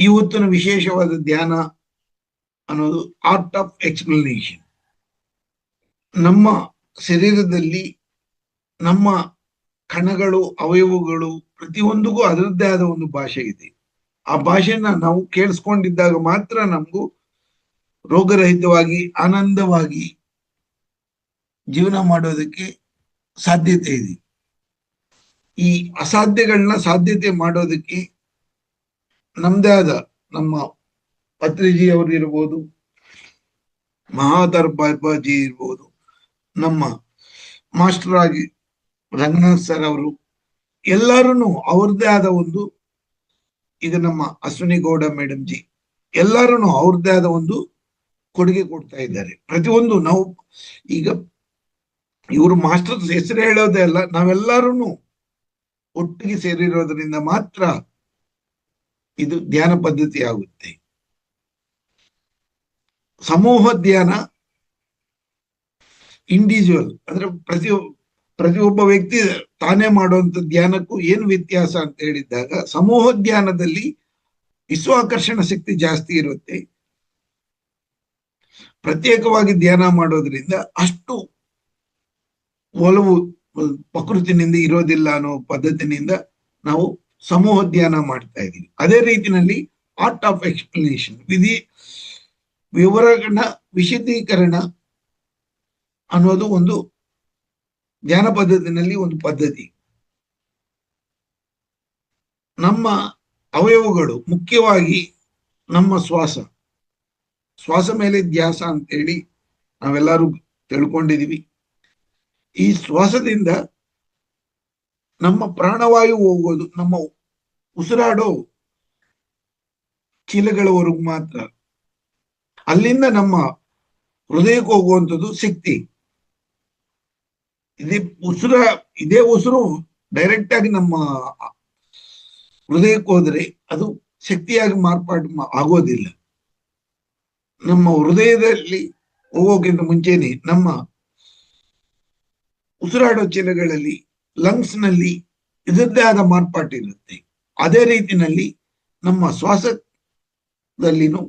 ಇವತ್ತಿನ ವಿಶೇಷವಾದ ಧ್ಯಾನ ಅನ್ನೋದು ಆರ್ಟ್ ಆಫ್ ಎಕ್ಸ್ಪ್ಲನೇಷನ್. ನಮ್ಮ ಶರೀರದಲ್ಲಿ ನಮ್ಮ ಕಣಗಳು, ಅವಯವಗಳು ಪ್ರತಿಯೊಂದಿಗೂ ಅದರದ್ದೇ ಆದ ಒಂದು ಭಾಷೆ ಇದೆ. ಆ ಭಾಷೆನ ನಾವು ಕೇಳಿಸ್ಕೊಂಡಿದ್ದಾಗ ಮಾತ್ರ ನಮಗೂ ರೋಗರಹಿತವಾಗಿ ಆನಂದವಾಗಿ ಜೀವನ ಮಾಡೋದಕ್ಕೆ ಸಾಧ್ಯತೆ ಇದೆ. ಈ ಅಸಾಧ್ಯಗಳನ್ನ ಸಾಧ್ಯತೆ ಮಾಡೋದಕ್ಕೆ ನಮ್ದೇ ಆದ ನಮ್ಮ ಪತ್ರಿಜಿ ಅವರು ಇರ್ಬೋದು, ಮಹಾಧರ್ ಬಾಬಾಜಿ ಇರ್ಬೋದು, ನಮ್ಮ ಮಾಸ್ಟರ್ ಆಗಿ ರಂಗನಾಥ್ ಸರ್ ಅವರು, ಎಲ್ಲರೂ ಅವ್ರದ್ದೇ ಆದ ಒಂದು, ಈಗ ನಮ್ಮ ಅಶ್ವಿನಿ ಗೌಡ ಮೇಡಮ್ ಜಿ, ಎಲ್ಲರೂ ಅವ್ರದ್ದೇ ಆದ ಒಂದು ಕೊಡುಗೆ ಕೊಡ್ತಾ ಇದ್ದಾರೆ. ಪ್ರತಿಯೊಂದು ನಾವು ಈಗ ಇವರು ಮಾಸ್ಟರ್ಸ್ ಹೆಸರು ಹೇಳೋದೇ ಅಲ್ಲ, ನಾವೆಲ್ಲರೂ ಒಟ್ಟಿಗೆ ಸೇರಿರೋದ್ರಿಂದ ಮಾತ್ರ ಇದು ಧ್ಯಾನ ಪದ್ಧತಿ ಆಗುತ್ತೆ. ಸಮೂಹ ಧ್ಯಾನ, ಇಂಡಿವಿಜುವಲ್ ಅಂದ್ರೆ ಪ್ರತಿಯೊಬ್ಬ ವ್ಯಕ್ತಿ ತಾನೇ ಮಾಡುವಂತ ಧ್ಯಾನಕ್ಕೂ ಏನು ವ್ಯತ್ಯಾಸ ಅಂತ ಹೇಳಿದ್ದಾಗ, ಸಮೂಹ ಧ್ಯಾನದಲ್ಲಿ ವಿಶ್ವಾಕರ್ಷಣ ಶಕ್ತಿ ಜಾಸ್ತಿ ಇರುತ್ತೆ. ಪ್ರತ್ಯೇಕವಾಗಿ ಧ್ಯಾನ ಮಾಡೋದ್ರಿಂದ ಅಷ್ಟು ಒಲವು ಪ್ರಕೃತಿನಿಂದ ಇರೋದಿಲ್ಲ ಅನ್ನೋ ಪದ್ಧತಿನಿಂದ ನಾವು ಸಮೂಹ ಧ್ಯಾನ ಮಾಡ್ತಾ ಇದೀವಿ. ಅದೇ ರೀತಿಯಲ್ಲಿ ಆರ್ಟ್ ಆಫ್ ಎಕ್ಸ್ಪ್ಲನೇಷನ್, ವಿವರಗಳ ವಿಶದೀಕರಣ ಅನ್ನೋದು ಒಂದು ಧ್ಯಾನ ಪದ್ಧತಿನಲ್ಲಿ ಒಂದು ಪದ್ಧತಿ. ನಮ್ಮ ಅವಯವಗಳು, ಮುಖ್ಯವಾಗಿ ನಮ್ಮ ಶ್ವಾಸ ಮೇಲೆ ಧ್ಯಾಸ ಅಂತೇಳಿ ನಾವೆಲ್ಲರೂ ತಿಳ್ಕೊಂಡಿದೀವಿ. ಈ ಶ್ವಾಸದಿಂದ ನಮ್ಮ ಪ್ರಾಣವಾಯು ಹೋಗೋದು ನಮ್ಮ ಉಸಿರಾಡೋ ಚೀಲಗಳವರೆಗೂ ಮಾತ್ರ. ಅಲ್ಲಿಂದ ನಮ್ಮ ಹೃದಯಕ್ಕೆ ಹೋಗುವಂಥದ್ದು ಶಕ್ತಿ. ಇದೇ ಉಸಿರು ಡೈರೆಕ್ಟ್ ಆಗಿ ನಮ್ಮ ಹೃದಯಕ್ಕೆ ಹೋದ್ರೆ ಅದು ಶಕ್ತಿಯಾಗಿ ಮಾರ್ಪಾಡು ಆಗೋದಿಲ್ಲ. ನಮ್ಮ ಹೃದಯದಲ್ಲಿ ಹೋಗೋಕ್ಕಿಂತ ಮುಂಚೆನೆ ನಮ್ಮ ಉಸಿರಾಡೋ ಚೀಲಗಳಲ್ಲಿ, ಲಂಗ್ಸ್ ನಲ್ಲಿ ಇದರದ್ದೇ ಆದ ಮಾರ್ಪಾಟಿರುತ್ತೆ. ಅದೇ ರೀತಿನಲ್ಲಿ ನಮ್ಮ ಶ್ವಾಸದಲ್ಲಿನೂ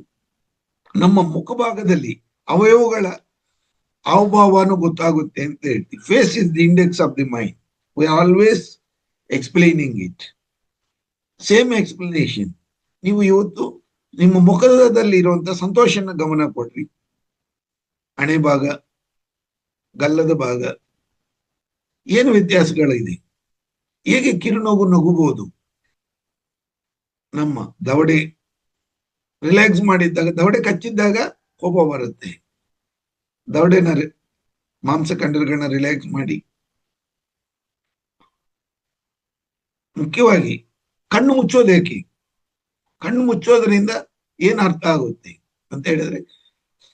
ನಮ್ಮ ಮುಖಭಾಗದಲ್ಲಿ ಅವಯವಗಳ ಹಾವಭಾವನೂ ಗೊತ್ತಾಗುತ್ತೆ ಅಂತ ಹೇಳ್ತೀವಿ. Face is the index of the mind. We are always explaining it. Same explanation. ನೀವು ಇವತ್ತು ನಿಮ್ಮ ಮುಖದಲ್ಲಿ ಇರುವಂತ ಸಂತೋಷನ ಗಮನ ಕೊಡ್ರಿ. ಹಣೆ ಭಾಗ, ಗಲ್ಲದ ಭಾಗ, ಏನು ವ್ಯತ್ಯಾಸಗಳಿದೆ? ಹೇಗೆ ಕಿರುನಗು ನಗುಬಹುದು? ನಮ್ಮ ದವಡೆ ರಿಲ್ಯಾಕ್ಸ್ ಮಾಡಿದ್ದಾಗ, ದವಡೆ ಕಚ್ಚಿದ್ದಾಗ ಕೋಪ ಬರುತ್ತೆ. ದವಡೆನ ಮಾಂಸಖಂಡಗಳನ್ನ ರಿಲ್ಯಾಕ್ಸ್ ಮಾಡಿ. ಮುಖ್ಯವಾಗಿ ಕಣ್ಣು ಮುಚ್ಚೋದೇಕೆ? ಕಣ್ಣು ಮುಚ್ಚೋದ್ರಿಂದ ಏನ್ ಅರ್ಥ ಆಗುತ್ತೆ ಅಂತ ಹೇಳಿದ್ರೆ,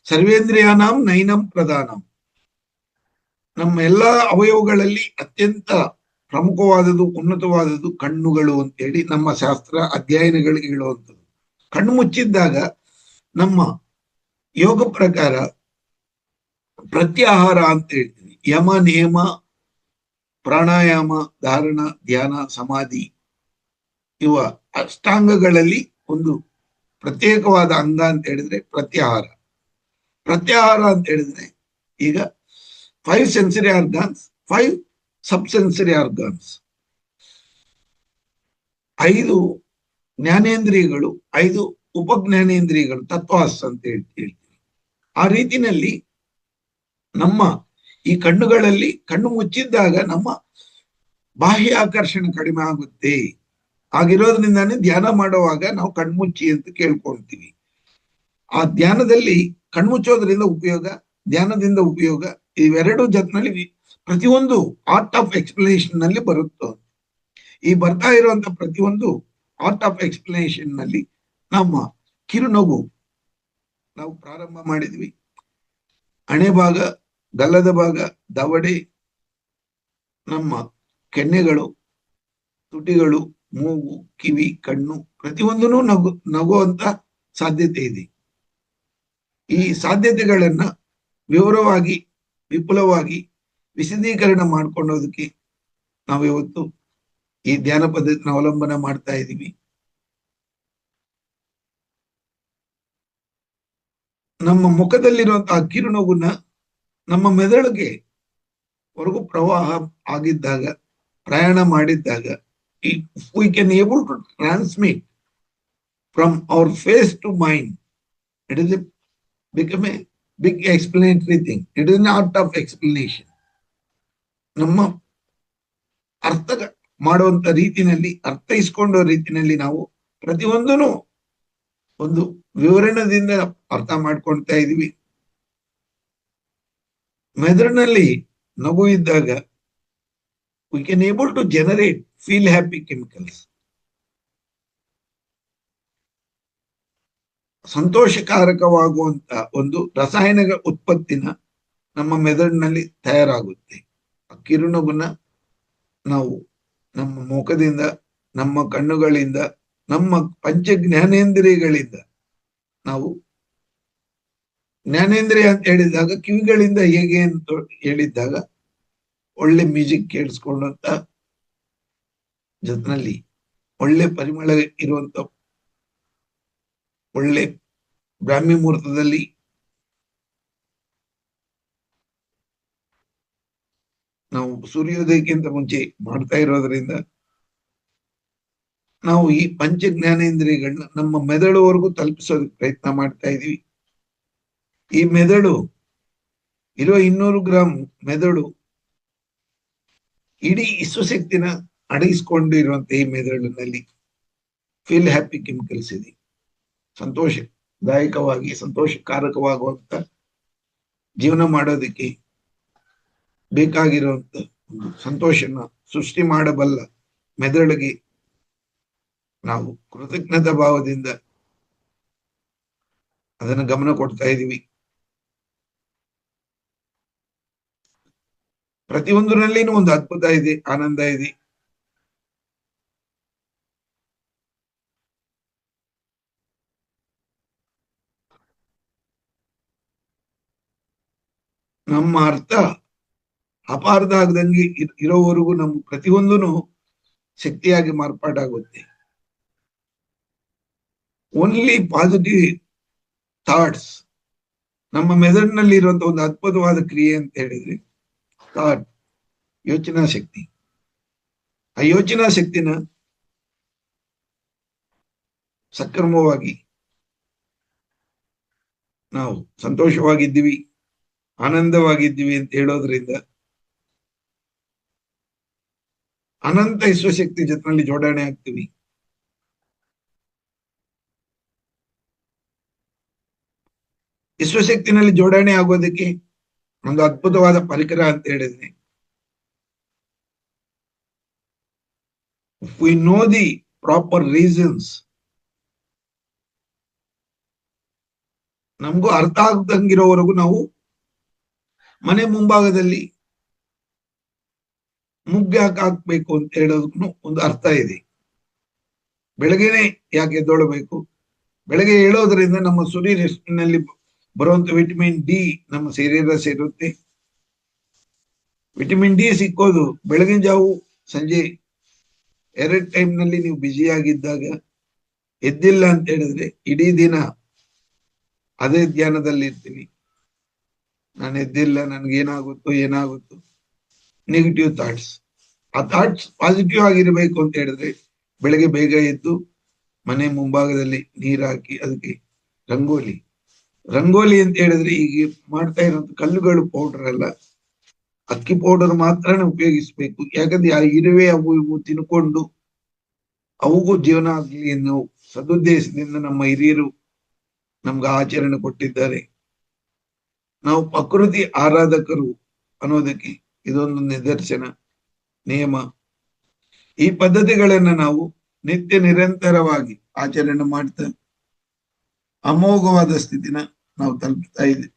ಸರ್ವೇಂದ್ರಿಯಾನಾಂ ನೈನಂ ಪ್ರಧಾನಂ. ನಮ್ಮ ಎಲ್ಲಾ ಅವಯವಗಳಲ್ಲಿ ಅತ್ಯಂತ ಪ್ರಮುಖವಾದದ್ದು, ಉನ್ನತವಾದದ್ದು ಕಣ್ಣುಗಳು ಅಂತೇಳಿ ನಮ್ಮ ಶಾಸ್ತ್ರ ಅಧ್ಯಯನಗಳಿಗೆ ಹೇಳುವಂಥದ್ದು. ಕಣ್ಣು ಮುಚ್ಚಿದ್ದಾಗ ನಮ್ಮ ಯೋಗ ಪ್ರಕಾರ ಪ್ರತ್ಯಾಹಾರ ಅಂತ ಹೇಳ್ತೀವಿ. ಯಮ, ನಿಯಮ, ಪ್ರಾಣಾಯಾಮ, ಧಾರಣ, ಧ್ಯಾನ, ಸಮಾಧಿ ಇವ ಅಷ್ಟಾಂಗಗಳಲ್ಲಿ ಒಂದು ಪ್ರತ್ಯೇಕವಾದ ಅಂಗ ಅಂತ ಹೇಳಿದ್ರೆ ಪ್ರತ್ಯಾಹಾರ. ಪ್ರತ್ಯಾಹಾರ ಅಂತ ಹೇಳಿದ್ರೆ ಈಗ 5 ಸೆನ್ಸರಿ ಆರ್ಗಾನ್ಸ್, 5 ಸಬ್ ಸೆನ್ಸರಿ ಆರ್ಗಾನ್ಸ್, 5 ಜ್ಞಾನೇಂದ್ರಿಯಗಳು, 5 ಉಪಜ್ಞಾನೇಂದ್ರಿಯಗಳು, ತತ್ವಾಸ್ ಅಂತ ಹೇಳ್ತೀವಿ. ಆ ರೀತಿನಲ್ಲಿ ನಮ್ಮ ಈ ಕಣ್ಣುಗಳಲ್ಲಿ, ಕಣ್ಣು ಮುಚ್ಚಿದ್ದಾಗ ನಮ್ಮ ಬಾಹ್ಯ ಆಕರ್ಷಣೆ ಕಡಿಮೆ ಆಗುತ್ತೆ. ಆಗಿರೋದ್ರಿಂದಾನೇ ಧ್ಯಾನ ಮಾಡುವಾಗ ನಾವು ಕಣ್ಮುಚ್ಚಿ ಅಂತ ಕೇಳ್ಕೊಳ್ತೀವಿ. ಆ ಧ್ಯಾನದಲ್ಲಿ ಕಣ್ಮುಚ್ಚೋದ್ರಿಂದ ಉಪಯೋಗ, ಧ್ಯಾನದಿಂದ ಉಪಯೋಗ, ಇವೆರಡು ಜೊತೆನಲ್ಲಿ ಪ್ರತಿಯೊಂದು ಆರ್ಟ್ ಆಫ್ ಎಕ್ಸ್ಪ್ಲನೇಷನ್ ನಲ್ಲಿ ಬರುತ್ತೆ. ಈ ಬರ್ತಾ ಇರುವಂತ ಪ್ರತಿಯೊಂದು ಆರ್ಟ್ ಆಫ್ ಎಕ್ಸ್ಪ್ಲನೇಷನ್ ನಲ್ಲಿ ನಮ್ಮ ಕಿರುನಗು ನಾವು ಪ್ರಾರಂಭ ಮಾಡಿದ್ವಿ. ಹಣೆ ಭಾಗ, ಗಲ್ಲದ ಭಾಗ, ದವಡೆ, ನಮ್ಮ ಕೆನ್ನೆಗಳು, ತುಟಿಗಳು, ಮೂಗು, ಕಿವಿ, ಕಣ್ಣು ಪ್ರತಿಯೊಂದೂ ನಗುವಂತ ಸಾಧ್ಯತೆ ಇದೆ. ಈ ಸಾಧ್ಯತೆಗಳನ್ನ ವಿವರವಾಗಿ, ವಿಪುಲವಾಗಿ ವಿಶದೀಕರಣ ಮಾಡ್ಕೊಳ್ಳೋದಕ್ಕೆ ನಾವು ಇವತ್ತು ಈ ಧ್ಯಾನ ಪದ್ಧತಿನ ಅವಲಂಬನೆ ಮಾಡ್ತಾ ಇದ್ದೀವಿ. ನಮ್ಮ ಮುಖದಲ್ಲಿರುವಂತಹ ಕಿರುನಗುನ ನಮ್ಮ ಮೆದುಳಿಗೆ ವರೆಗೂ ಪ್ರವಾಹ ಆಗಿದ್ದಾಗ, ಪ್ರಯಾಣ ಮಾಡಿದ್ದಾಗ, we can able to transmit from our face to mind. It is become a big explanatory thing. It is an art of explanation. ನಮ್ಮ ಅರ್ಥ ಮಾಡುವಂತ ರೀತಿನಲ್ಲಿ, ಅರ್ಥೈಸ್ಕೊಂಡ ರೀತಿನಲ್ಲಿ ನಾವು ಪ್ರತಿಯೊಂದನ್ನು ಒಂದು ವಿವರಣದಿಂದ ಅರ್ಥ ಮಾಡ್ಕೊಳ್ತಾ ಇದೀವಿ. ಮೆದುಳಿನಲ್ಲಿ ನಗು ಇದ್ದಾಗ we can able to generate feel happy chemicals. ಸಂತೋಷಕಾರಕವಾಗುವಂತ ಒಂದು ರಾಸಾಯನಿಕ ಉತ್ಪತ್ತಿನ ನಮ್ಮ ಮೆದುಳಿನಲ್ಲಿ ತಯಾರಾಗುತ್ತೆ. ಕಿರುನಗುನ ನಾವು ನಮ್ಮ ಮುಖದಿಂದ, ನಮ್ಮ ಕಣ್ಣುಗಳಿಂದ, ನಮ್ಮ ಪಂಚ ಜ್ಞಾನೇಂದ್ರಿಯಗಳಿಂದ, ನಾವು ಜ್ಞಾನೇಂದ್ರಿಯ ಅಂತ ಹೇಳಿದಾಗ ಕಿವಿಗಳಿಂದ ಹೇಗೆ ಅಂತ ಹೇಳಿದ್ದಾಗ ಒಳ್ಳೆ ಮ್ಯೂಸಿಕ್ ಕೇಳಿಸ್ಕೊಂಡಂತ ಜೊತೆನಲ್ಲಿ ಒಳ್ಳೆ ಪರಿಮಳ ಇರುವಂತ ಒಳ್ಳೆ ಬ್ರಾಹ್ಮಿ ಮುಹೂರ್ತದಲ್ಲಿ ನಾವು ಸೂರ್ಯೋದಯಕ್ಕಿಂತ ಮುಂಚೆ ಮಾಡ್ತಾ ಇರೋದ್ರಿಂದ ನಾವು ಈ ಪಂಚ ಜ್ಞಾನೇಂದ್ರಿಯಗಳನ್ನ ನಮ್ಮ ಮೆದುಳುವರೆಗೂ ತಲುಪಿಸೋದಕ್ಕೆ ಪ್ರಯತ್ನ ಮಾಡ್ತಾ ಇದೀವಿ. ಈ ಮೆದುಳು ಇರೋ 200 ಗ್ರಾಂ ಮೆದುಳು ಇಡೀ ವಿಶ್ವಶಕ್ತಿನ ಅಡಗಿಸ್ಕೊಂಡಿರುವಂತ ಈ ಮೆದುಳಿನಲ್ಲಿ ಫೀಲ್ ಹ್ಯಾಪಿ ಕೆಮಿಕಲ್ಸ್ ಇದೆ. ಸಂತೋಷದಾಯಕವಾಗಿ, ಸಂತೋಷಕಾರಕವಾಗುವಂತ ಜೀವನ ಮಾಡೋದಕ್ಕೆ ಬೇಕಾಗಿರುವಂತ ಸಂತೋಷನ ಸೃಷ್ಟಿ ಮಾಡಬಲ್ಲ ಮೆದುಳಿಗೆ ನಾವು ಕೃತಜ್ಞತಾ ಭಾವದಿಂದ ಅದನ್ನು ಗಮನ ಕೊಡ್ತಾ ಇದೀವಿ. ಪ್ರತಿಯೊಂದರಲ್ಲಿನೂ ಒಂದು ಅದ್ಭುತ ಇದೆ, ಆನಂದ ಇದೆ. ನಮ್ಮ ಅರ್ಥ ಅಪಾರ್ಥ ಆಗದಂಗೆ ಇರೋವರೆಗೂ ನಮ್ಮ ಪ್ರತಿಯೊಂದೂ ಶಕ್ತಿಯಾಗಿ ಮಾರ್ಪಾಟಾಗುತ್ತೆ. ಓನ್ಲಿ ಪಾಸಿಟಿವ್ ಥಾಟ್ಸ್ ನಮ್ಮ ಮೆದುಳಿನಲ್ಲಿ ಇರುವಂತಹ ಒಂದು ಅದ್ಭುತವಾದ ಕ್ರಿಯೆ ಅಂತ ಹೇಳಿದ್ರೆ ಥಾಟ್, ಯೋಚನಾ ಶಕ್ತಿ. ಆ ಯೋಚನಾ ಶಕ್ತಿನ ಸಕ್ರಮವಾಗಿ ನಾವು ಸಂತೋಷವಾಗಿದ್ದೀವಿ, ಆನಂದವಾಗಿದ್ದೀವಿ ಅಂತ ಹೇಳೋದ್ರಿಂದ ಅನಂತ ವಿಶ್ವಶಕ್ತಿ ಜೊತೆನಲ್ಲಿ ಜೋಡಣೆ ಆಗ್ತೀವಿ. ವಿಶ್ವಶಕ್ತಿನಲ್ಲಿ ಜೋಡಣೆ ಆಗೋದಕ್ಕೆ ಒಂದು ಅದ್ಭುತವಾದ ಪರಿಕರ ಅಂತ ಹೇಳಿದ್ರೆ, we know the proper reasons, ನಮಗೂ ಅರ್ಥ ಆಗದಂಗಿರೋವರೆಗೂ ನಾವು ಮನೆ ಮುಂಭಾಗದಲ್ಲಿ ಮುಗ್ಗೆ ಹಾಕ್ಬೇಕು ಅಂತ ಹೇಳೋದಕ್ಕೂ ಒಂದು ಅರ್ಥ ಇದೆ. ಬೆಳಗ್ಗೆನೆ ಯಾಕೆ ಎದ್ದೊಳಬೇಕು? ಬೆಳಗ್ಗೆ ಹೇಳೋದ್ರಿಂದ ನಮ್ಮ ಸೂರ್ಯರಶ್ಮಿನಲ್ಲಿ ಬರುವಂತ ವಿಟಮಿನ್ ಡಿ ನಮ್ಮ ಶರೀರ ಸೇರುತ್ತೆ. ವಿಟಮಿನ್ ಡಿ ಸಿಕ್ಕೋದು ಬೆಳಗಿನ ಜಾವು ಸಂಜೆ 2 ಟೈಮ್ನಲ್ಲಿ ನೀವು ಬ್ಯುಸಿ ಆಗಿದ್ದಾಗ ಎದ್ದಿಲ್ಲ ಅಂತ ಹೇಳಿದ್ರೆ ಇಡೀ ದಿನ ಅದೇ ಧ್ಯಾನದಲ್ಲಿ ಇರ್ತೀವಿ. ನಾನು ಎದ್ದಿಲ್ಲ, ನನ್ಗೇನಾಗುತ್ತೋ ಏನಾಗುತ್ತೋ, ನೆಗೆಟಿವ್ ಥಾಟ್ಸ್. ಆ ಥಾಟ್ಸ್ ಪಾಸಿಟಿವ್ ಆಗಿರ್ಬೇಕು ಅಂತ ಹೇಳಿದ್ರೆ ಬೆಳಗ್ಗೆ ಬೇಗ ಎದ್ದು ಮನೆ ಮುಂಭಾಗದಲ್ಲಿ ನೀರು ಹಾಕಿ ಅದಕ್ಕೆ ರಂಗೋಲಿ ಅಂತ ಹೇಳಿದ್ರೆ ಈಗ ಮಾಡ್ತಾ ಇರುವಂತ ಕಲ್ಲುಗಳು ಪೌಡರ್ ಅಲ್ಲ, ಅಕ್ಕಿ ಪೌಡರ್ ಮಾತ್ರನೇ ಉಪಯೋಗಿಸ್ಬೇಕು. ಯಾಕಂದ್ರೆ ಆ ಇರುವೆ ಅವು ಇವು ತಿನ್ಕೊಂಡು ಅವಗೂ ಜೀವನ ಆಗ್ಲಿ ಅನ್ನೋ ಸದುದ್ದೇಶದಿಂದ ನಮ್ಮ ಹಿರಿಯರು ನಮ್ಗೆ ಆಚರಣೆ ಕೊಟ್ಟಿದ್ದಾರೆ. ನಾವು ಪ್ರಕೃತಿ ಆರಾಧಕರು ಅನ್ನೋದಕ್ಕೆ ಇದೊಂದು ನಿದರ್ಶನ, ನಿಯಮ. ಈ ಪದ್ಧತಿಗಳನ್ನ ನಾವು ನಿತ್ಯ ನಿರಂತರವಾಗಿ ಆಚರಣೆ ಮಾಡ್ತಾ ಅಮೋಘವಾದ ಸ್ಥಿತಿನ ನಾವು ತಲುಪ್ತಾ ಇದ್ದೀವಿ.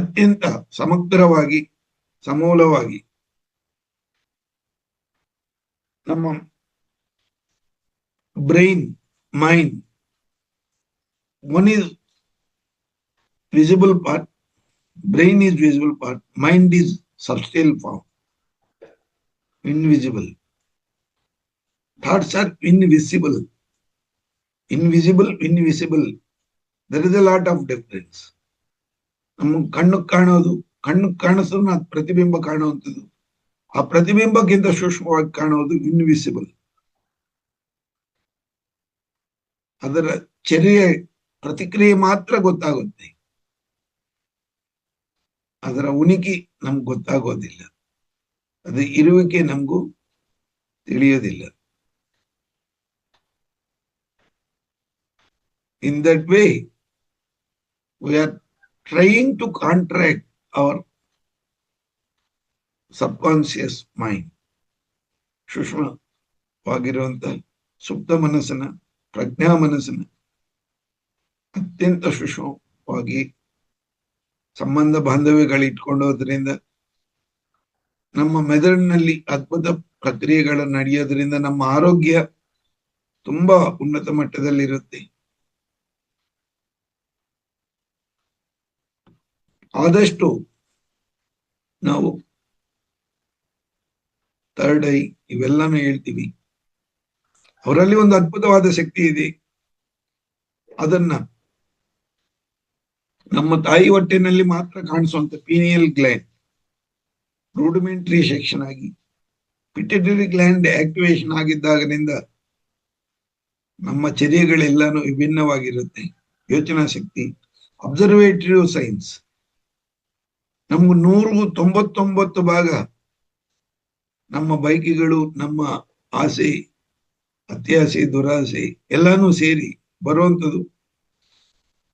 ಅತ್ಯಂತ ಸಮಗ್ರವಾಗಿ, ಸಮೂಲವಾಗಿ ನಮ್ಮ brain, mind, one is visible part, brain is visible part, mind is substantial form, invisible. Thoughts are invisible. Invisible, invisible, there is a lot of difference. ನಮ್ಮ ಕಣ್ಣು ಕಾಣೋದು, ಕಣ್ಣು ಕಾಣಿಸೋದು ಪ್ರತಿಬಿಂಬ ಕಾಣುವಂಥದ್ದು, ಆ ಪ್ರತಿಬಿಂಬಕ್ಕಿಂತ ಸೂಕ್ಷ್ಮವಾಗಿ ಕಾಣುವುದು ಇನ್ವಿಸಿಬಲ್. ಅದರ ಚರ್ಯೆ ಪ್ರತಿಕ್ರಿಯೆ ಮಾತ್ರ ಗೊತ್ತಾಗುತ್ತೆ, ಅದರ ಉನಿಕಿ ನಮ್ಗೆ ಗೊತ್ತಾಗೋದಿಲ್ಲ, ಅದು ಇರುವಿಕೆ ನಮಗೂ ತಿಳಿಯೋದಿಲ್ಲ. In that way, we are trying to contract our subconscious mind. ಸೂಕ್ಷ್ಮವಾಗಿರುವಂತ ಸುಪ್ತ ಮನಸ್ಸನ್ನ, ಪ್ರಜ್ಞಾ ಮನಸ್ಸನ್ನ ಅತ್ಯಂತ ಸೂಕ್ಷ್ಮವಾಗಿ ಸಂಬಂಧ ಬಾಂಧವ್ಯಗಳಿಟ್ಕೊಂಡೋದ್ರಿಂದ ನಮ್ಮ ಮೆದುಳಿನಲ್ಲಿ ಅದ್ಭುತ ಪ್ರಕ್ರಿಯೆಗಳು ನಡೆಯೋದ್ರಿಂದ ನಮ್ಮ ಆರೋಗ್ಯ ತುಂಬಾ ಉನ್ನತ ಮಟ್ಟದಲ್ಲಿರುತ್ತೆ. ಆದಷ್ಟು ನಾವು ಥರ್ಡ್ ಐ ಇವೆಲ್ಲಾನು ಹೇಳ್ತೀವಿ, ಅವರಲ್ಲಿ ಒಂದು ಅದ್ಭುತವಾದ ಶಕ್ತಿ ಇದೆ. ಅದನ್ನ ನಮ್ಮ ತಾಯಿ ಹೊಟ್ಟೆನಲ್ಲಿ ಮಾತ್ರ ಕಾಣಿಸುವಂತ ಪೀನಿಯಲ್ ಗ್ಲ್ಯಾಂಡ್ ರೂಡಿಮೆಂಟರಿ ಸೆಕ್ಷನ್ ಆಗಿ ಪಿಟ್ಯುಟರಿ ಗ್ಲ್ಯಾಂಡ್ ಆಕ್ಟಿವೇಶನ್ ಆಗಿದ್ದಾಗನಿಂದ ನಮ್ಮ ಚರ್ಯಗಳೆಲ್ಲಾನು ವಿಭಿನ್ನವಾಗಿರುತ್ತೆ. ಯೋಚನಾ ಶಕ್ತಿ, ಅಬ್ಸರ್ವೇಟಿವ್ ಸೈನ್ಸ್, ನಮ್ಗೆ 199 ಭಾಗ ನಮ್ಮ ಬೈಕಿಗಳು, ನಮ್ಮ ಆಸೆ, ಅತ್ಯಾಸೆ, ದುರಾಸೆ ಎಲ್ಲಾನು ಸೇರಿ ಬರುವಂಥದ್ದು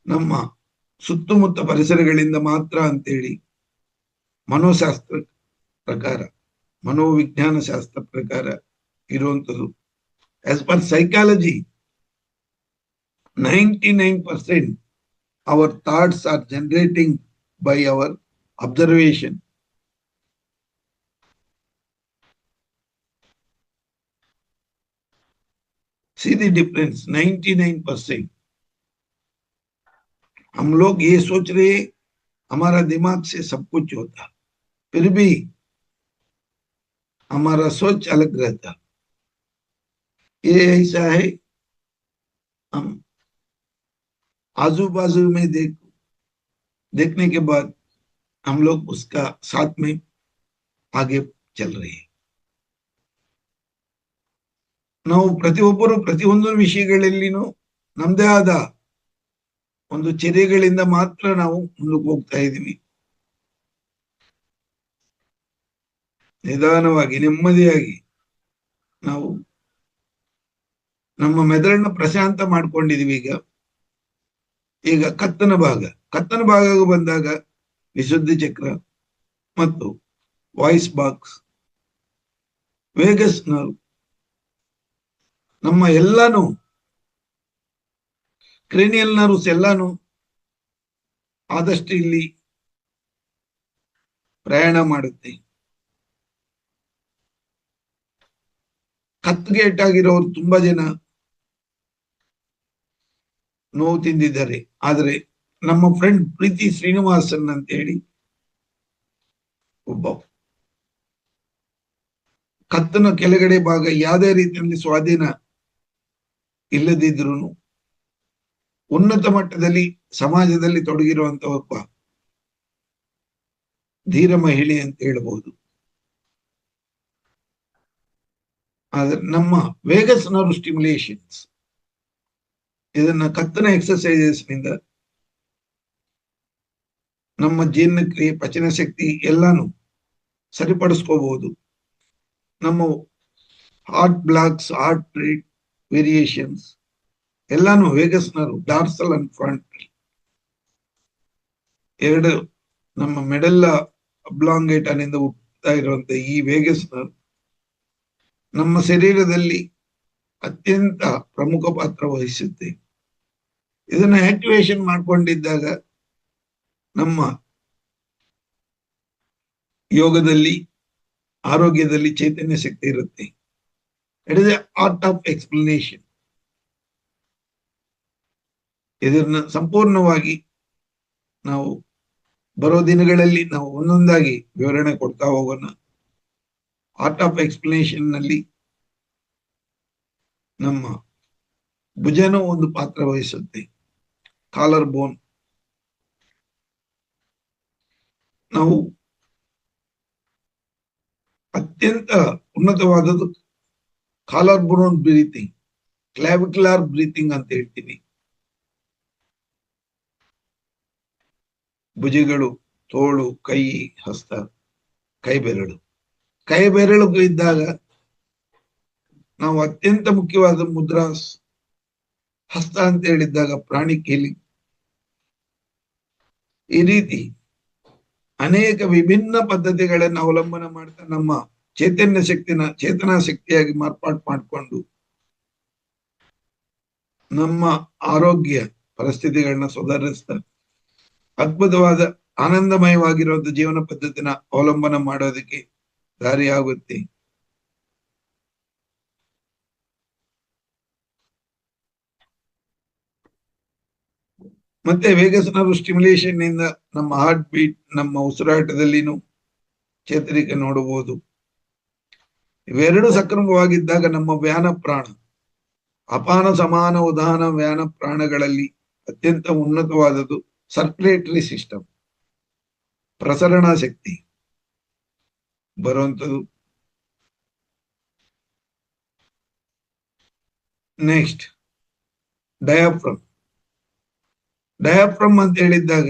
ನಮ್ಮ ಸುತ್ತಮುತ್ತ ಪರಿಸರಗಳಿಂದ ಮಾತ್ರ ಅಂತೇಳಿ ಮನೋಶಾಸ್ತ್ರ ಪ್ರಕಾರ, ಮನೋವಿಜ್ಞಾನ ಶಾಸ್ತ್ರ ಪ್ರಕಾರ ಇರುವಂಥದ್ದು. As per psychology 99% our thoughts are generating by our observation. See the difference, 99%. हम लोग ये सोच रहे हमारा दिमाग से सब कुछ होता, फिर भी हमारा सोच अलग रहता. ये ऐसा है, हम आजू बाजू में देखने के बाद हम लोग उसका साथ में आगे चल रहे हैं. ನಾವು ಪ್ರತಿಯೊಬ್ಬರು ಪ್ರತಿಯೊಂದು ವಿಷಯಗಳಲ್ಲಿನೂ ನಮ್ದೇ ಆದ ಒಂದು ಚರ್ಯೆಗಳಿಂದ ಮಾತ್ರ ನಾವು ಮುಂದಕ್ಕೆ ಹೋಗ್ತಾ ಇದ್ದೀವಿ. ನಿಧಾನವಾಗಿ, ನೆಮ್ಮದಿಯಾಗಿ ನಾವು ನಮ್ಮ ಮೆದುಳನ್ನ ಪ್ರಶಾಂತ ಮಾಡ್ಕೊಂಡಿದೀವಿ. ಈಗ ಕತ್ತನ ಭಾಗ ಬಂದಾಗ ವಿಶುದ್ಧಿ ಚಕ್ರ ಮತ್ತು ವಾಯ್ಸ್ ಬಾಕ್ಸ್, ವೇಗಸ್ ನರ್ವ್, ನಮ್ಮ ಎಲ್ಲಾನು ಕ್ರೇನಿಯಲ್ ನರ್ವ್ಸ್ ಎಲ್ಲಾನು ಆದಷ್ಟು ಇಲ್ಲಿ ಪ್ರಯಾಣ ಮಾಡುತ್ತೆ. ಕತ್ತಿಗೆ ಏಟಾಗಿರೋರು ತುಂಬಾ ಜನ ನೋವು ತಿಂದಿದ್ದಾರೆ. ಆದರೆ ನಮ್ಮ ಫ್ರೆಂಡ್ ಪ್ರೀತಿ ಶ್ರೀನಿವಾಸನ್ ಅಂತ ಹೇಳಿ ಒಬ್ಬ ಕತ್ತನ ಕೆಳಗಡೆ ಭಾಗ ಯಾವುದೇ ರೀತಿಯಲ್ಲಿ ಸ್ವಾಧೀನ ಇಲ್ಲದಿದ್ರು ಉನ್ನತ ಮಟ್ಟದಲ್ಲಿ ಸಮಾಜದಲ್ಲಿ ತೊಡಗಿರುವಂತ ಒಬ್ಬ ಧೀರ ಮಹಿಳೆ ಅಂತ ಹೇಳಬಹುದು. ಆದ್ರೆ ನಮ್ಮ ವೇಗಸ್ ನರ್ವ್ ಸ್ಟಿಮ್ಯುಲೇಷನ್ಸ್, ಇದನ್ನ ಕತ್ತನ ಎಕ್ಸರ್ಸೈಸಸ್ ನಿಂದ ನಮ್ಮ ಜೀರ್ಣಕ್ರಿಯೆ, ಪಚನ ಶಕ್ತಿ ಎಲ್ಲಾನು ಸರಿಪಡಿಸ್ಕೋಬಹುದು. ನಮ್ಮ heart blocks, heart rate variations ಎಲ್ಲಾನು vagus nerve, dorsal and frontal ಎರಡು ನಮ್ಮ ಮೆಡಲ್ಲ ಅಬ್ಲಾಂಗೇಟನಿಂದ ಹುಟ್ಟುತ್ತಾ ಇರುವಂತ ಈ ವೇಗಸ್ ನರ್ವ್ ನಮ್ಮ ಶರೀರದಲ್ಲಿ ಅತ್ಯಂತ ಪ್ರಮುಖ ಪಾತ್ರ ವಹಿಸುತ್ತೆ. ಇದನ್ನ ಆಕ್ಟಿವೇಶನ್ ಮಾಡ್ಕೊಂಡಿದ್ದಾಗ ನಮ್ಮ ಯೋಗದಲ್ಲಿ, ಆರೋಗ್ಯದಲ್ಲಿ ಚೈತನ್ಯ ಶಕ್ತಿ ಇರುತ್ತೆ. It is A art of explanation. ಇದನ್ನ ಸಂಪೂರ್ಣವಾಗಿ ನಾವು ಬರೋ ದಿನಗಳಲ್ಲಿ ನಾವು ಒಂದೊಂದಾಗಿ ವಿವರಣೆ ಕೊಡ್ತಾ ಹೋಗೋಣ. ಆರ್ಟ್ ಆಫ್ ಎಕ್ಸ್ಪ್ಲನೇಷನ್ ನಲ್ಲಿ ನಮ್ಮ ಭುಜನೂ ಒಂದು ಪಾತ್ರ ವಹಿಸುತ್ತೆ. ಕಾಲರ್ ಬೋನ್, ನಾವು ಅತ್ಯಂತ ಉನ್ನತವಾದದ್ದು ಕಾಲರ್ ಬೋನ್ ಬ್ರೀತಿಂಗ್, ಕ್ಲಾವಿಕ್ಯುಲರ್ ಬ್ರೀತಿಂಗ್ ಅಂತ ಹೇಳ್ತೀವಿ. ಭುಜಗಳು, ತೋಳು, ಕೈ, ಹಸ್ತ, ಕೈ ಬೆರಳು ಇದ್ದಾಗ ನಾವು ಅತ್ಯಂತ ಮುಖ್ಯವಾದ ಮುದ್ರಾ ಹಸ್ತ ಅಂತ ಹೇಳಿದ್ದಾಗ ಪ್ರಾಣಿಕ್ ಹೀಲಿಂಗ್. ಈ ರೀತಿ ಅನೇಕ ವಿಭಿನ್ನ ಪದ್ಧತಿಗಳನ್ನು ಅವಲಂಬನೆ ಮಾಡ್ತಾ ನಮ್ಮ ಚೇತನಾ ಶಕ್ತಿಯಾಗಿ ಮಾರ್ಪಾಡು ಮಾಡಿಕೊಂಡು ನಮ್ಮ ಆರೋಗ್ಯ ಪರಿಸ್ಥಿತಿಗಳನ್ನ ಸುಧಾರಿಸ್ತಾ ಅದ್ಭುತವಾದ ಆನಂದಮಯವಾಗಿರುವಂತಹ ಜೀವನ ಪದ್ಧತಿನ ಅವಲಂಬನೆ ಮಾಡೋದಕ್ಕೆ ದಾರಿಯಾಗುತ್ತೆ. ಮತ್ತೆ ವೇಗಸ್ ನರ್ವ್ ಸ್ಟಿಮ್ಯುಲೇಷನ್ ನಿಂದ ನಮ್ಮ ಹಾರ್ಟ್ ಬೀಟ್, ನಮ್ಮ ಉಸಿರಾಟದಲ್ಲಿನೂ ಚೇತರಿಕೆ ನೋಡಬಹುದು. ಇವೆರಡು ಸಕ್ರಮವಾಗಿದ್ದಾಗ ನಮ್ಮ ವ್ಯಾನ ಪ್ರಾಣ, ಅಪಾನ ಸಮಾನ ಉದಾನ ವ್ಯಾನ ಪ್ರಾಣಗಳಲ್ಲಿ ಅತ್ಯಂತ ಉನ್ನತವಾದದ್ದು ಸರ್ಕ್ಯುಲೇಟರಿ ಸಿಸ್ಟಮ್, ಪ್ರಸರಣಾ ಶಕ್ತಿ ಬರುವಂಥದ್ದು. ನೆಕ್ಸ್ಟ್ ಡಯಾಫ್ರಮ್ ಅಂತ ಹೇಳಿದ್ದಾಗ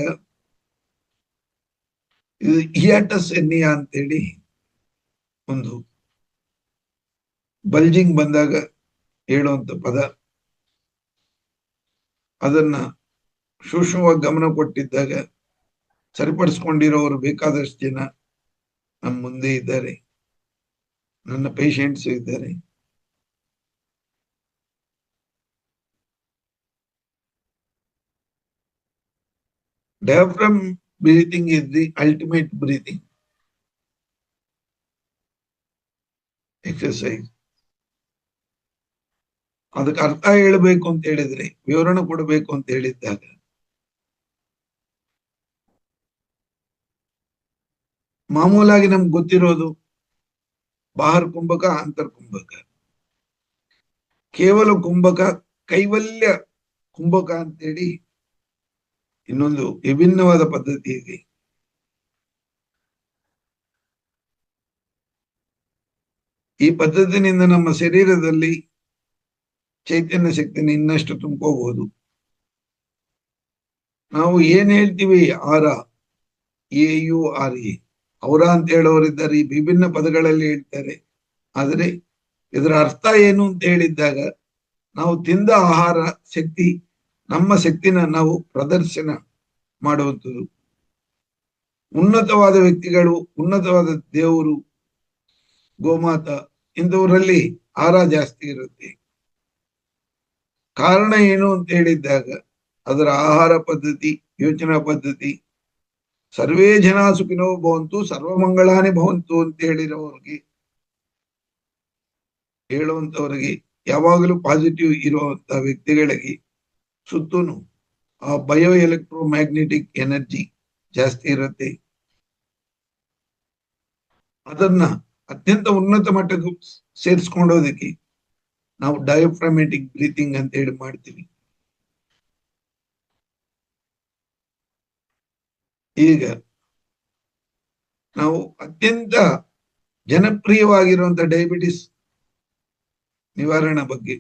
ಇದು ಹಿಯಾಟಸ್ ಎನ್ನಿಯಾ ಅಂತೇಳಿ ಒಂದು ಬಲ್ಜಿಂಗ್ ಬಂದಾಗ ಹೇಳುವಂತ ಪದ. ಅದನ್ನ ಸೂಕ್ಷ್ಮವಾಗಿ ಗಮನ ಕೊಟ್ಟಿದ್ದಾಗ ಸರಿಪಡಿಸ್ಕೊಂಡಿರೋರು ಬೇಕಾದಷ್ಟು ಜನ ನಮ್ಮ ಮುಂದೆ ಇದ್ದಾರೆ, ನನ್ನ ಪೇಷಂಟ್ಸ್ ಇದ್ದಾರೆ. Diaphragm breathing is the ultimate breathing exercise. ಅದಕ್ಕೆ ಅರ್ಥ ಹೇಳಬೇಕು ಅಂತ ಹೇಳಿದ್ರೆ, ವಿವರಣೆ ಕೊಡಬೇಕು ಅಂತ ಹೇಳಿದ್ದಾಗ ಮಾಮೂಲಾಗಿ ನಮ್ಗೆ ಗೊತ್ತಿರೋದು ಬಾಹರ್ ಕುಂಭಕ, ಅಂತರ್ ಕುಂಭಕ. ಕೇವಲ ಕುಂಭಕ, ಕೈವಲ್ಯ ಕುಂಭಕ ಅಂತೇಳಿ ಇನ್ನೊಂದು ವಿಭಿನ್ನವಾದ ಪದ್ಧತಿ ಇದೆ. ಈ ಪದ್ಧತಿನಿಂದ ನಮ್ಮ ಶರೀರದಲ್ಲಿ ಚೈತನ್ಯ ಶಕ್ತಿನ ಇನ್ನಷ್ಟು ತುಂಬ್ಕೋಬಹುದು. ನಾವು ಏನ್ ಹೇಳ್ತೀವಿ ಆರ, AURA, ಅವರ ಅಂತ ಹೇಳೋರಿದ್ದಾರೆ, ಈ ವಿಭಿನ್ನ ಪದಗಳಲ್ಲಿ ಹೇಳ್ತಾರೆ. ಆದ್ರೆ ಇದರ ಅರ್ಥ ಏನು ಅಂತ ಹೇಳಿದ್ದಾಗ ನಾವು ತಿಂದ ಆಹಾರ ಶಕ್ತಿ, ನಮ್ಮ ಶಕ್ತಿನ ನಾವು ಪ್ರದರ್ಶನ ಮಾಡುವಂಥದ್ದು. ಉನ್ನತವಾದ ವ್ಯಕ್ತಿಗಳು, ಉನ್ನತವಾದ ದೇವರು, ಗೋಮಾತ, ಇಂಥವರಲ್ಲಿ ಆಹಾರ ಜಾಸ್ತಿ ಇರುತ್ತೆ. ಕಾರಣ ಏನು ಅಂತ ಹೇಳಿದ್ದಾಗ ಅದರ ಆಹಾರ ಪದ್ಧತಿ, ಯೋಚನಾ ಪದ್ಧತಿ. ಸರ್ವೇ ಜನ ಸುಖಿನೋ ಭವಂತು ಸರ್ವಮಂಗಳಾನಿ ಭವಂತು ಅಂತ ಹೇಳುವಂತವರಿಗೆ, ಯಾವಾಗಲೂ ಪಾಸಿಟಿವ್ ಇರುವಂತ ವ್ಯಕ್ತಿಗಳಿಗೆ ಸುತ್ತೂನು ಆ ಬಯೋ ಎಲೆಕ್ಟ್ರೋಮ್ಯಾಗ್ನೆಟಿಕ್ ಎನರ್ಜಿ ಜಾಸ್ತಿ ಇರುತ್ತೆ. ಅದನ್ನ ಅತ್ಯಂತ ಉನ್ನತ ಮಟ್ಟಕ್ಕೆ ಸೇರಿಸ್ಕೊಂಡೋದಕ್ಕೆ ನಾವು ಡಯಾಫ್ರಾಮ್ಯಾಟಿಕ್ ಬ್ರೀತಿಂಗ್ ಅಂತ ಹೇಳಿ ಮಾಡ್ತೀವಿ. ಈಗ ನಾವು ಅತ್ಯಂತ ಜನಪ್ರಿಯವಾಗಿರುವಂತ ಡಯಾಬಿಟಿಸ್ ನಿವಾರಣೆ ಬಗ್ಗೆ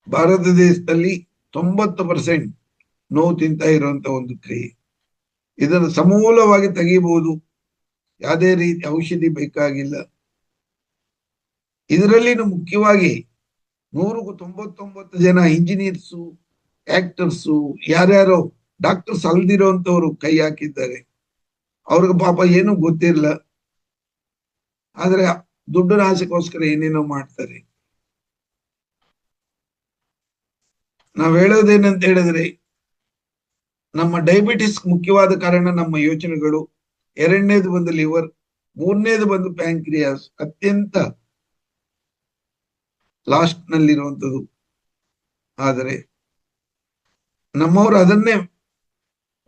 ಭಾರತ ದೇಶದಲ್ಲಿ 90% ನೋವು ತಿಂತ ಇರುವಂತ ಒಂದು ಕ್ರಿಯೆ. ಇದನ್ನು ಸಮೂಲವಾಗಿ ತೆಗೆಯಬಹುದು, ಯಾವುದೇ ರೀತಿ ಔಷಧಿ ಬೇಕಾಗಿಲ್ಲ. ಇದರಲ್ಲಿ ಮುಖ್ಯವಾಗಿ 199 ಜನ ಇಂಜಿನಿಯರ್ಸು, ಆಕ್ಟರ್ಸು, ಯಾರ್ಯಾರೋ ಡಾಕ್ಟರ್ಸ್ ಅಲ್ದಿರೋಂಥವ್ರು ಕೈ ಹಾಕಿದ್ದಾರೆ. ಅವ್ರಿಗೆ ಪಾಪ ಏನು ಗೊತ್ತಿರಲ್ಲ, ಆದ್ರೆ ದುಡ್ಡು ಆಸೆಗೋಸ್ಕರ ಏನೇನೋ ಮಾಡ್ತಾರೆ. ನಾವ್ ಹೇಳೋದೇನಂತ ಹೇಳಿದ್ರೆ, ನಮ್ಮ ಡಯಾಬಿಟಿಸ್ ಮುಖ್ಯವಾದ ಕಾರಣ ನಮ್ಮ ಯೋಚನೆಗಳು, ಎರಡನೇದು ಬಂದು ಲಿವರ್, ಮೂರನೇದು ಬಂದು ಪ್ಯಾಂಕ್ರಿಯಾಸ್, ಅತ್ಯಂತ ಲಾಸ್ಟ್ ನಲ್ಲಿರುವಂಥದ್ದು. ಆದರೆ ನಮ್ಮವರು ಅದನ್ನೇ